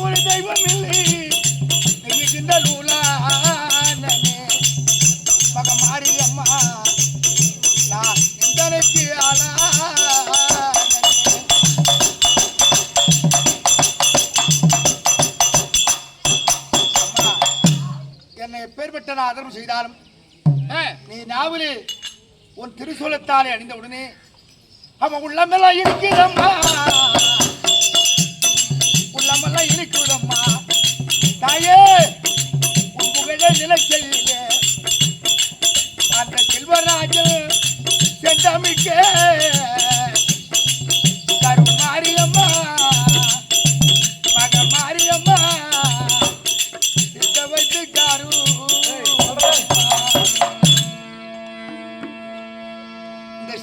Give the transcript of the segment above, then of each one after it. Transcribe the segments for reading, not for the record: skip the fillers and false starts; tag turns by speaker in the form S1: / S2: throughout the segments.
S1: ஒரு தெய்வம் இல்லை இருக்கின்ற நூலானே மகமாரி அம்மா நான் இந்தனைக்கு ஆளா என்னை எப்பேற்பட்ட நான் அதர்மம் செய்தாலும் நீ நாவலி உன் திருசூலத்தாலே அணிந்த உடனே அவன் உள்ளமெல்லாம் இருக்குதம்மா உள்ளமெல்லாம் இருக்குதம்மா தாயே உன் புகழ நிலச்செய்யிலே அந்த செல்வராஜன் செந்தமிக்க கருமாரியம்மா மகமாரியம்மா வைத்து காரு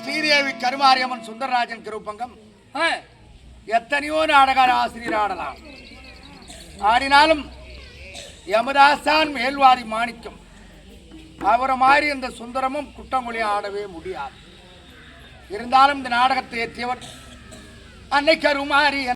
S1: ஸ்ரீதேவி கருமாரியம்மன் சுந்தரராஜன் கிருப்பங்கம் எத்தனையோ நாடக ஆசிரியர் ஆடலாம். ஆடினாலும் யமதாசான் மேல்வாரி மாணிக்கம் அவரை மாதிரி இந்த சுந்தரமும் குட்டமொழி ஆடவே முடியாது. இருந்தாலும் இந்த நாடகத்தை ஏற்றியவர் அன்னை கருமாரி.